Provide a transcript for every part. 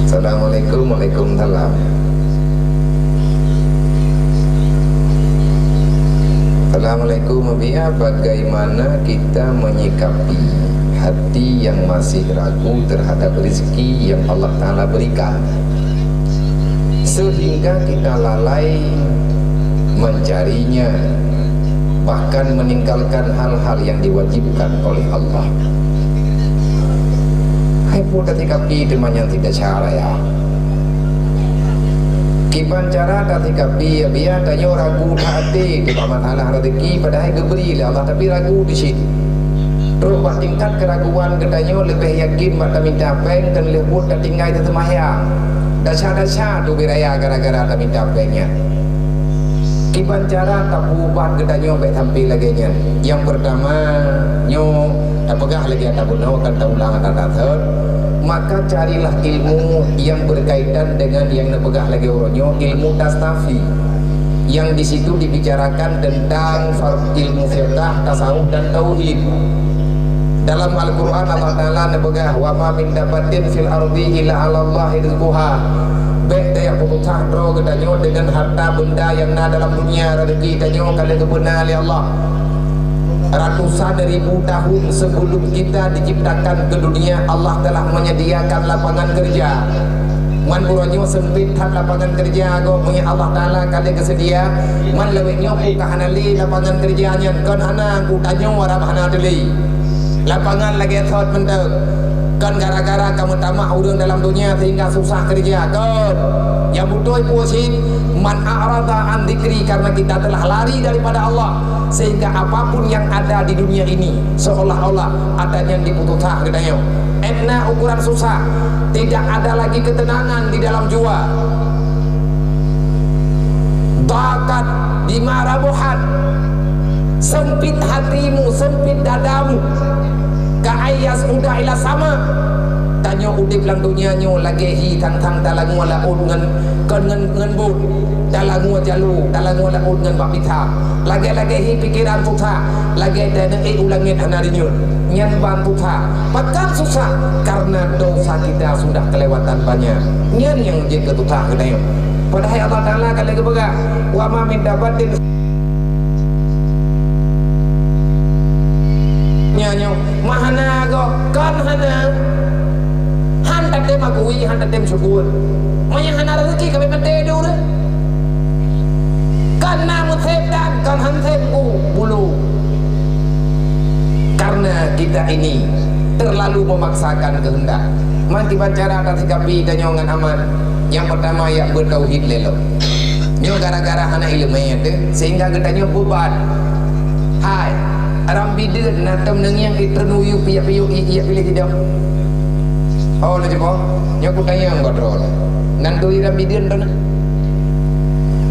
Assalamualaikum. Waalaikumsalam. Assalamualaikum. Bagaimana kita menyikapi hati yang masih ragu terhadap rezeki yang Allah Ta'ala berikan, sehingga kita lalai mencarinya, bahkan meninggalkan hal-hal yang diwajibkan oleh Allah. Hai pun ketika pi teman yang tidak cara ya kiban cara ketika pi ya biar tanya ragu hati di masalah rezeki padahal diberi oleh Allah tapi ragu di situ. Terus buat tingkat keraguan katanya lebih yakin mata minta peng dan lebut dan tinggal di semayang dasar-dasar tu biraya gara-gara tak minta pengnya. Kiban cara tak ubah katanya baik tampil lagi nya. Yang pertama nyo tak pegah lagi tak bunuh kan tak ulang tak maka carilah ilmu yang berkaitan dengan yang nepegah lagi orangnya, ilmu tasnafi yang di situ dibicarakan tentang ilmu fiqh, tasawuf dan tauhid. Dalam Al-Qur'an Allah Ta'ala nepegah wa ma min dabatin fil ardi illa 'ala Allahi rizquha. Baik yang putus ro katanya dengan harta benda yang ada dalam dunia rezeki katanya kalau kebenar oleh Allah. Ratusan ribu tahun sebelum kita diciptakan ke dunia Allah telah menyediakan lapangan kerja. Man uranyo sempit hat lapangan kerja go punya Allah Taala kali kesedia. Man leweknya buka hanali lapangan kerjanya kan hana ku tanyo warab hana deli. Lapangan lagi thot mentek. Kan gara-gara kamu tamak urang dalam dunia sehingga susah kerja kan. Yang butuh puasin man a'rada an dzikri karena kita telah lari daripada Allah sehingga apapun yang ada di dunia ini seolah-olah ada yang diputuskan katanya. Etna ukuran susah, tidak ada lagi ketenangan di dalam jiwa. Takat dimarabuhat, sempit hatimu, sempit dadamu. Kaayas udah ila sama. Tanya udip lang dunia nyo lagi hi tang talangu ala ngan ngan bu talangu jalu talangu ala ngan bapita lagi hi pikiran tuta lagi dana ulangin hanarinya nyan bantu ta pakan susah karena dosa kita sudah kelewatan banyak nyan yang jadi ketuta kedayo padahal Allah Ta'ala kali kebaga wa ma min dabatin nyanyo mahana go kan hana hantar tem akui hantar tem syukur maya hana rezeki kami mate dulu karena musib dan kan hansibku bulu karena kita ini terlalu memaksakan kehendak mantiban cara atas sikapi dan nyongan aman yang pertama yang bertauhid lelo nyo gara-gara hana ilmu itu sehingga katanya beban hai rambideun natem nang yang iternuyu piya-piyu iya pilih tidak. Oh le jebo, nyo ku tanya ngodrol. Nanduri rambideun dona.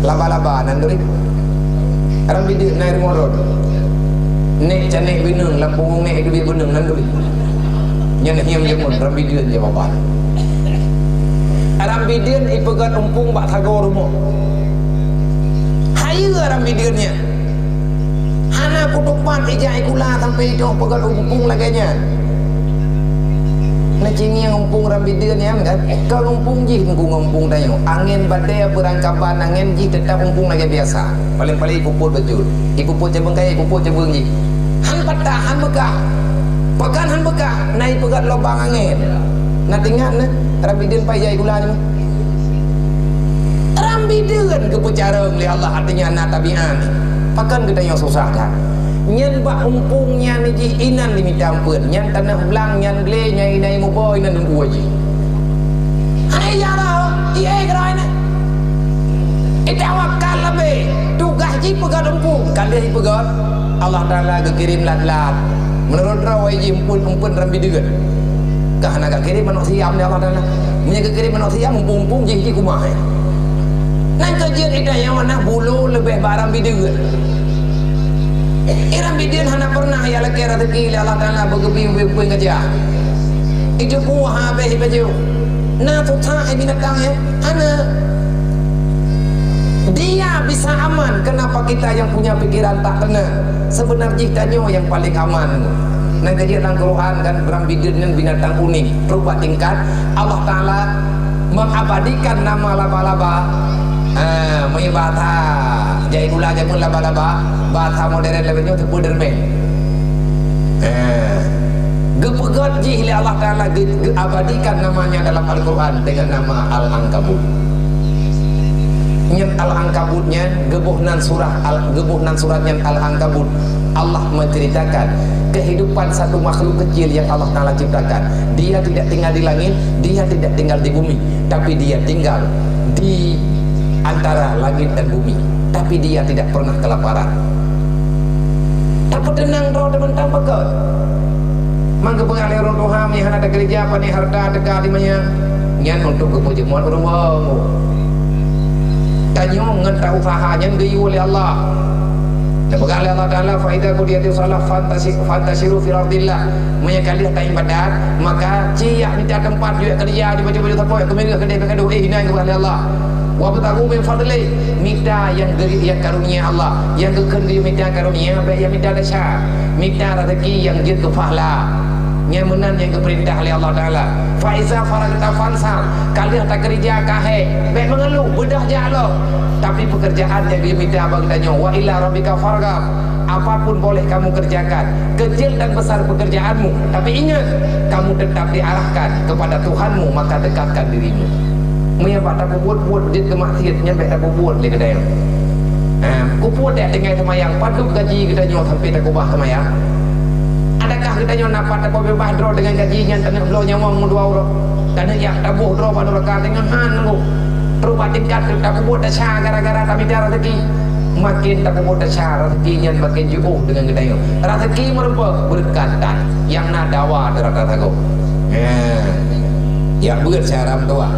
Laba-laba nanduri. Rambideun nair ngorod. Nek canek binung lampung nek duit binung nanduri. Nyan hiam jemon rambideun je bapak. Rambideun ipegat umpung bak tagor mo. Hayu rambideunnya. Hana kutupan ijai kula sampai jauh pegat umpung laganya. Nacing yang umpung rambideun ya kan? Kalau umpung ji ngumpung dayo. Angin badai berangkapan angin ji tetap umpung lagi biasa. Paling-paling ikuput betul. Ikuput je bengkai, ikuput je bengi. Han patah, han bekah. Pekan han bekah, naik pegat lubang angin. Nak tinggal na rambideun pai ijai kula ni. Rambideun kepucareng li Allah artinya na tabian. Pakan kita yang susah kan nyan bak umpungnya ni ji inan diminta ampun nyan tanah belang nyan gle nyai nai mubo inan dan uji hai ya lah iya gerai na itawakal lebih tugas ji pegat umpung kan dia pegat Allah Ta'ala kekirim lat-lat menurut rawai ji umpun rambideun kahana gak kirim manuk siam ni Allah Ta'ala punya kekirim manuk siam umpung ji kumah nan kajian idaya mana bulu lebih barang bideun rambideun hana pernah ya laki rezeki Allah Ta'ala begebi-bebi kerja itu buah habis baju nah tutai binatang ya hana dia bisa aman kenapa kita yang punya pikiran tak tenang sebenarnya tanya yang paling aman nah kajian dalam Quran kan rambideun binatang unik berubah tingkat Allah Ta'ala mengabadikan nama laba-laba. Mai bahasa jai gula jamun laba-laba, bahasa modern lebihnya tepu dermeng. Gepegat jih oleh Allah Ta'ala, abadikan namanya dalam Al-Quran dengan nama Al-Ankabut. Nyat Al-Ankabutnya gebuhnan suratnya Al-Ankabut. Allah menceritakan kehidupan satu makhluk kecil yang Allah Ta'ala ciptakan. Dia tidak tinggal di langit, dia tidak tinggal di bumi, tapi dia tinggal di antara langit dan bumi, tapi dia tidak pernah kelaparan. Tapi tenang roh teman-teman bekat. Mangga pengalih orang Tuhan yang ada gereja apa nih harta dekat di mana nyan untuk kepujuan orang bangu. Tanya ngentah usahanya gayu oleh Allah. Dan pengalih Allah Taala faedah kudiati salah fantasiru fil ardillah. Menyakali tak ibadat maka ciak minta tempat juga kerja di baju-baju tapoi kemudian kedai doa hina kepada Allah. Wa batagu min fadli, minta yang karunia Allah, yang kekendi minta karunia baik yang minta dasar, minta rezeki yang jid ke pahala, yang menan yang keperintah oleh Allah Taala. Faiza faragta fansal, kalian tak kerja kahe baik mengeluh bedah jalo, tapi pekerjaan yang dia minta abang tanya wa ila rabbika farghab, apapun boleh kamu kerjakan, kecil dan besar pekerjaanmu, tapi ingat kamu tetap diarahkan kepada Tuhanmu, maka dekatkan dirimu. Maya pak tak buat dia kemaksiatnya baik tak buat le kedai. Ku buat dak dengan semayang, paduk gaji kita nyo sampai tak ubah semayang. Adakah kita nyo dapat tak bebas draw dengan gajinya tanah blow nyawang 2 euro. Tanah yak tabuh draw pada raka dengan han. Terus tingkat tak buat dak sya gara-gara tak minta rezeki. Makin tak buat dak sya rezekinya makin jauh dengan kedai. Rezeki merupa berkatan yang nadawa darata tago. Ya buat cara tua.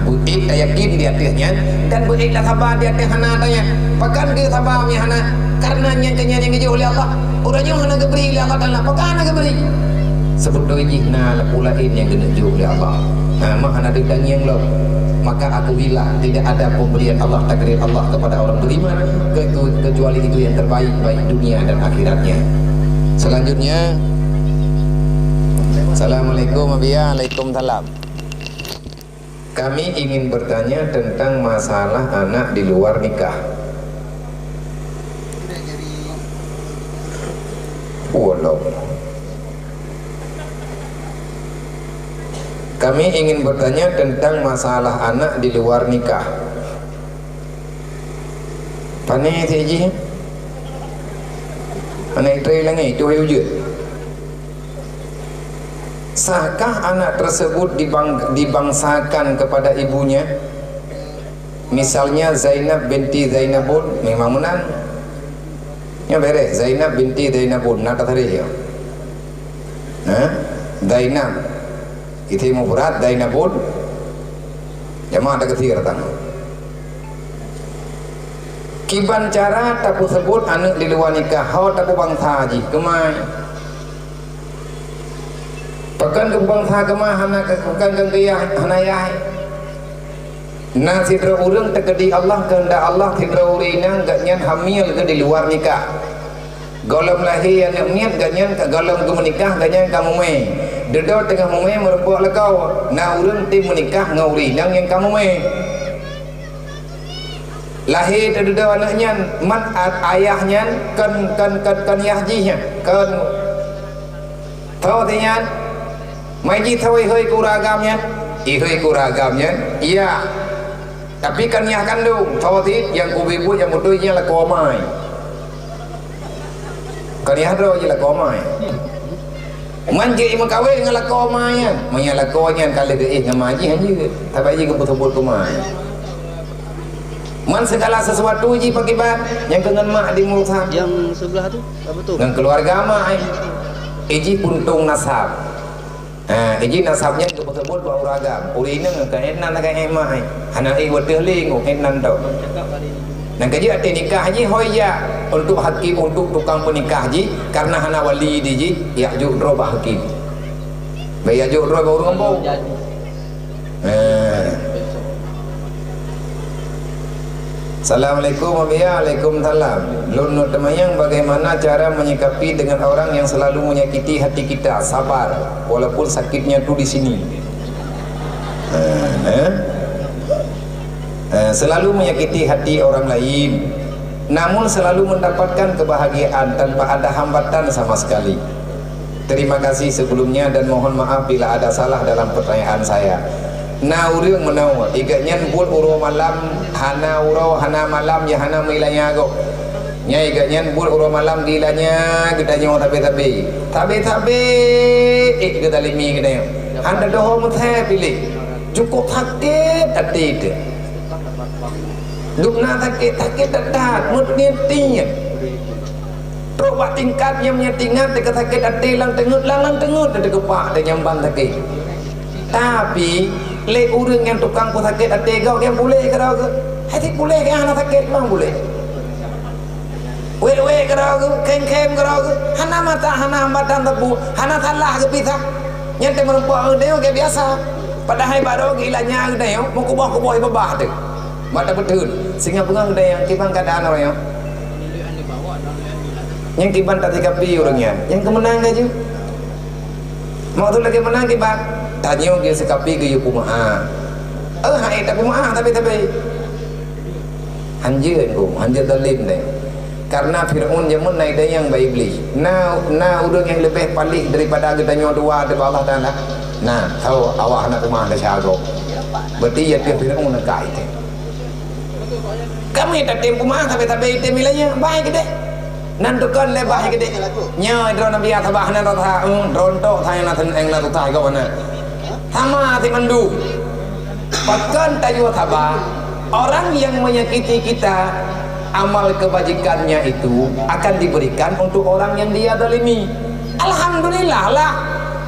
Buik tak yakin di atasnya dan buik tak sabar di atas hana tanya pakan ke sabar mi hana karena yang kenyang yang oleh Allah orangnya hana geberi oleh Allah Taala pakan hana geberi sebut doi jihna lapulain yang kena ju oleh Allah mak hana dedang yang lo maka aku bilang tidak ada pemberian Allah takdir Allah kepada orang beriman kecuali itu yang terbaik baik dunia dan akhiratnya. Selanjutnya Assalamualaikum Waalaikumsalam. Kami ingin bertanya tentang masalah anak di luar nikah. Walau kami ingin bertanya tentang masalah anak di luar nikah. Pane seji? Anak tray langai tu hujud. Sahkah anak tersebut dibangsakan kepada ibunya? Misalnya Zainab binti Zainabun memang menang. Ya beres Zainab binti Zainabun nak tadi ya. Zainab itu mufrad Zainabun jamaah ada ketiga datang. Kiban cara tak sebut anak di luar nikah hau tak bangsa haji kemai. Pakan kembang sagama hana bukan genggiah hanayah. Na sidra urang tekedi Allah kehendak Allah sidra urina ganyan hamil ke di luar nikah. Golom lahir yang niat ganyan ke golom ke menikah ganyan kamu me. Dedo tengah me merupakan lekau. Na urang tim menikah ngauri yang kamu me. Lahir dedo anaknya mat ayahnya kan yahjinya kan tahu tinya Maji thoi hơi kuragamnya, ihoi kuragamnya, iya. Tapi kan yang kandung, thoi yang kubibu yang mutunya lah komai. Kan yang ada je lah komai. Manji imam kawin dengan lah komai, manya lah konya kali ke ngamaji hanya, tapi je kebut-but komai. Man segala sesuatu je pakai ban, yang dengan mak di mulut yang sebelah tu apa tu? Dengan keluarga mak, iji puntung nasab. Izin nasabnya ke tersebut bau ragam. Urina ke enan ke emai. Anak ibu terling enan tau. Dan kerja ada nikah haji hoya untuk hakim untuk tukang penikah haji karena hana wali di ya juk robah hakim. Bayar juk robah urang bau. Assalamualaikum Waalaikumsalam. Lunut temayang bagaimana cara menyikapi dengan orang yang selalu menyakiti hati kita? Sabar walaupun sakitnya tu di sini. Selalu menyakiti hati orang lain, namun selalu mendapatkan kebahagiaan tanpa ada hambatan sama sekali. Terima kasih sebelumnya dan mohon maaf bila ada salah dalam pertanyaan saya. Na urang menau iganyan bul uro malam hana uro hana malam ya hana milanya go. Nya iganyan bul uro malam gilanya gedanya tabe gedalimi gedanya. Anda doh muthe pilih. Cukup sakit atit. Dukna sakit dadat mutnya tinya. Terobak tingkatnya menyetingat dekat sakit hati lang tengut ada kepak dan nyambang sakit. Tapi le urang yang tukang ku sakit hati kau yang boleh ke kau ke? Hati boleh ke anak sakit mang boleh. We ke kau ke? Kem ke kau ke? Hana mata hana hambatan tebu, hana salah ke pisah. Yang teh merempuak deo ke biasa. Padahal baru gilanya deo mau kuboh babah tu. Mata betul. Sehingga pengang yang kibang keadaan orang yang kiban tak dikapi orangnya yang kemenang aja mau tu lagi menang kiban tanya dia sekapi ke yukumaha hai tak kumaha tapi hanjir dalim deh karena Fir'aun zaman naik dia yang baik beli orang yang lebih paling daripada kita dua di Allah Ta'ala nah tahu awak nak kumaha dah syago berarti ya Fir'aun nak kait kami tak tim kumaha tapi tim milanya baik deh nantukan lebah gede nya drone biar tabah nan rata drone to thai na than eng na tu thai ko na sama ti mandu pakan tayu tabah orang yang menyakiti kita amal kebajikannya itu akan diberikan untuk orang yang dia zalimi. Alhamdulillah lah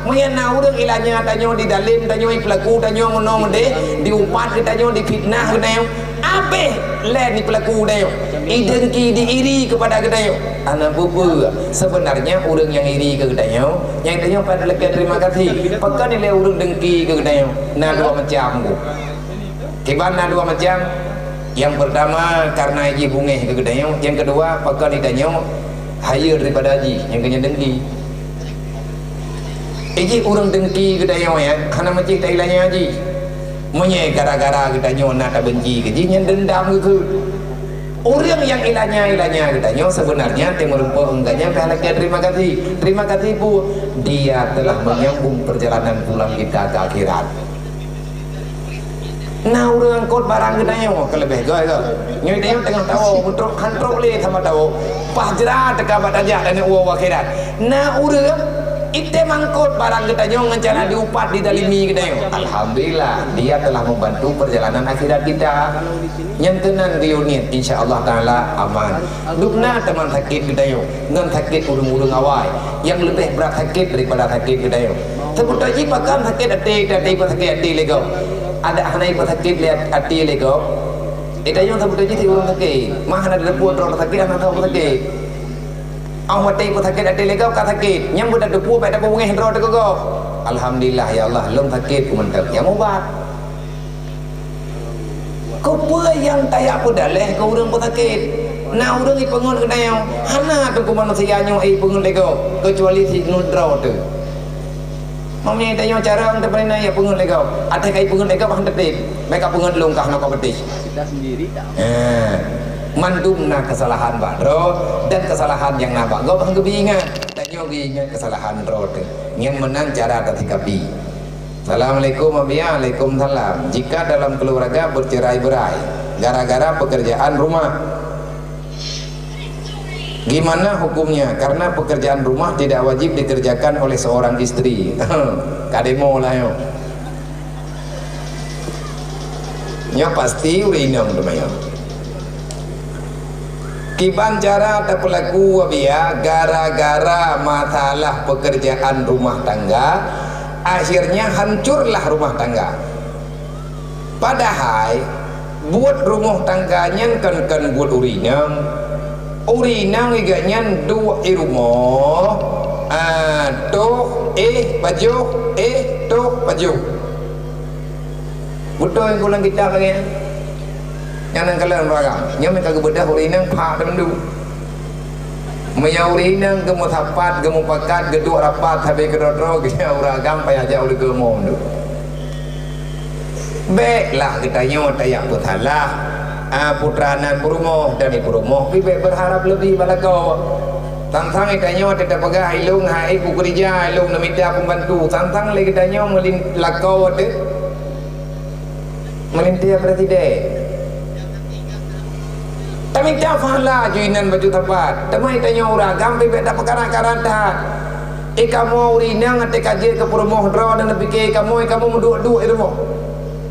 meyana urang ilanya tanyo di dalim tanyo pelaku tanyo ngono mende diupat tanyo difitnah geneo ape le ni pelaku deo idengki diiri kepada gedaya anak bubu sebenarnya urang yang iri ke gedaya yang gedaya pada lekat terima kasih pekan nilai urang dengki ke gedaya na dua macam bu kibana dua macam yang pertama karena haji bungeh ke gedaya yang kedua pekan idanya higher daripada haji yang kena dengki haji urang dengki gedaya ya karena macam tak ilahnya haji menye gara-gara gedanya nak tak benci ke haji yang dendam ke orang yang ilahnya katanya sebenarnya timur enggaknya terima kasih bu dia telah menyambung perjalanan pulang kita ke akhirat. Nah orang kot barang katanya ke lebih gay ke nyoi dia tengah tahu untuk hantrok le sama tahu pahjera teka batajak dan uang akhirat. Nah orang itu mangkot barang katanya ngencana diupat di dalimi katanya. Alhamdulillah dia telah membantu perjalanan akhirat kita. Yang tenan unit insyaallah taala aman. Dukna teman sakit katanya ngan sakit urung-urung awai yang lebih berat sakit daripada sakit katanya. Sebut aja pakan sakit hati sakit hati lego. Ada hanai sakit lihat hati lego. Itanya sebut aja si urung sakit. Mah ada deput orang sakit anak tahu sakit. Awak tay ko sakit ati legaw ka sakit nyambut ada pu pada pungeh ro de ko alhamdulillah ya Allah lom sakit ku mentak yang ubat ko yang tayak ko daleh ko urang ko sakit na urang i pengun ke dayo hana tu ko manusia nyo i pengun legaw kecuali si nudro tu mami tayo cara untuk pernah ya pengun legaw ada kai pengun legaw han tetit mereka pengun lungkah no ko betis kita sendiri tak mandumna kesalahan badro dan kesalahan yang nabak gak bang kebingan dan ingat kesalahan rote yang menang cara tatikapi. Assalamualaikum warahmatullahi wabarakatuh. Jika dalam keluarga bercerai-berai gara-gara pekerjaan rumah, gimana hukumnya? Karena pekerjaan rumah tidak wajib dikerjakan oleh seorang istri. Kademo lah yo. Nya pasti urinang teman. Kiban cara tak pelaku wabia gara-gara masalah pekerjaan rumah tangga akhirnya hancurlah rumah tangga. Padahal buat rumah tangganya kan buat urinang igaknya dua rumah baju betul yang kulang kita lagi yang kalian ragam yang mereka kebedah urinang pak tendu maya urinang gemu sapat gemu pakat geduk rapat habis kedotro gaya uragam payah jauh le gemu Baiklah katanya tayak berhalah putranan berumah dan ibu rumah bibek berharap lebih pada kau. Tantang katanya tidak pegang ilung hai ku kerja ilung nak minta pembantu. Tantang lagi katanya lakau ada melintir berarti deh. Tak minta fahala juinan baju tapat. Temai tanya orang gampi beda perkara-karan dah. Kamu urinang ate kaje ke rumah draw dan fikir kamu menduk-duk di rumah.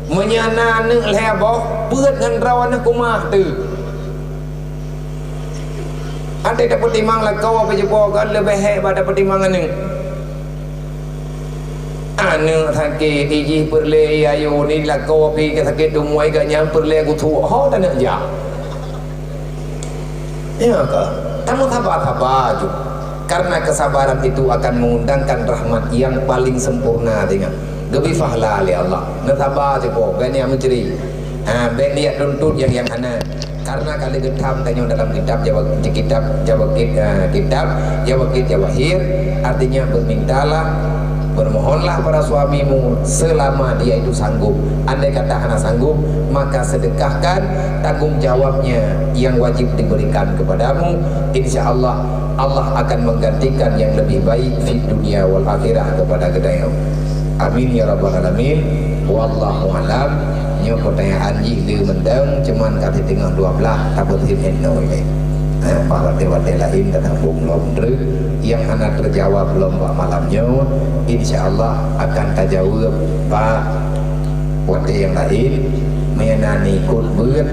Menyana neng leboh beut ngan draw anak kumah tu. Ate dapat timang lah kau apa jumpa kan lebih hebat dapat timangan neng. Anu sakit iji perle ayo ni lah kau pi ke sakit tu muai ke nyam perle aku tu oh tak nak ja. Ya ke? Kamu sabar je. Karena kesabaran itu akan mengundangkan rahmat yang paling sempurna dengan gebi fahla li Allah. Nasabar je po, ben yang menceri. Ben niat tuntut yang ana. Karena kali getam tanya dalam kitab Jawahir artinya bermintalah bermohonlah pada suamimu selama dia itu sanggup. Andai kata anak sanggup, maka sedekahkan tanggung jawabnya yang wajib diberikan kepadamu. Insya Allah Allah akan menggantikan yang lebih baik di dunia wal akhirah kepada kedayau. Amin ya rabbal alamin. Wallahu alam. Nyo pertanyaan ji mendeng cuman kali tengah 12 takut hino ini. Para dewa-dewa lain tentang bunglom yang anak terjawab lomba malamnya, insya Allah akan terjawab Pak waktu yang lain mengenai ikut beut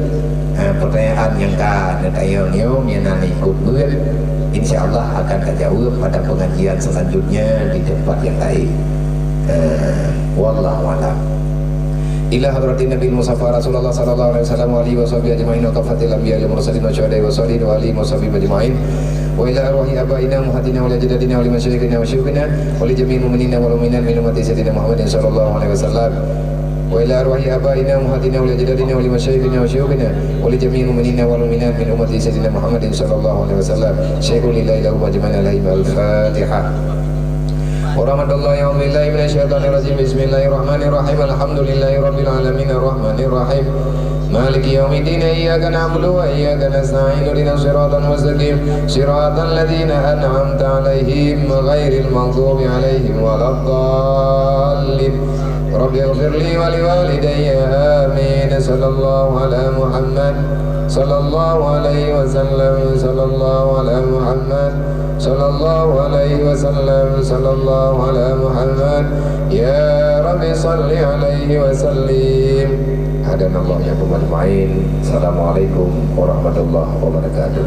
pertanyaan yang kan tayangnya mengenai ikut beut, insya Allah akan terjawab pada pengajian selanjutnya di tempat yang lain. Wallahu a'lam. Ila hadratin Nabi Mustafa Rasulullah sallallahu alaihi wasallam wa alihi washabihi ajmain wa kafatil anbiya wal mursalin wa syuhada'i wa salihin wa alihi washabihi ajmain wa ila arwahi abaina muhaddina wa ajdadina wa limasyayikhina wa syuyukhina wa li jami'il mu'minina wal mu'minat min ummati sayyidina Muhammadin sallallahu alaihi wasallam wa ila arwahi abaina muhaddina wa ajdadina wa limasyayikhina wa syuyukhina wa li jami'il mu'minina wal mu'minat min ummati sayyidina Muhammadin sallallahu alaihi wasallam syaikhul lillahi lahu ajmain alaihi al-fatihah. Warahmatullahi wabarakatuh. Minasyaitonirrajim. Bismillahirrahmanirrahim. Alhamdulillahi rabbil alamin arrahmanir rahim. Maliki yaumiddin. Iyyaka na'budu wa iyyaka nasta'in. Ihdinas siratal mustaqim. Siratal ladzina an'amta 'alaihim ghairil maghdubi 'alaihim waladdallin. Rabbi ighfirli wa liwalidayya amin. Sallallahu ala Muhammad sallallahu alaihi wasallam. Sallallahu ala Muhammad sallallahu alaihi wasallam. Sallallahu ala Muhammad. Ya Rabbi salli alaihi wasallim. Hadanallahu ya Assalamualaikum warahmatullahi wabarakatuh.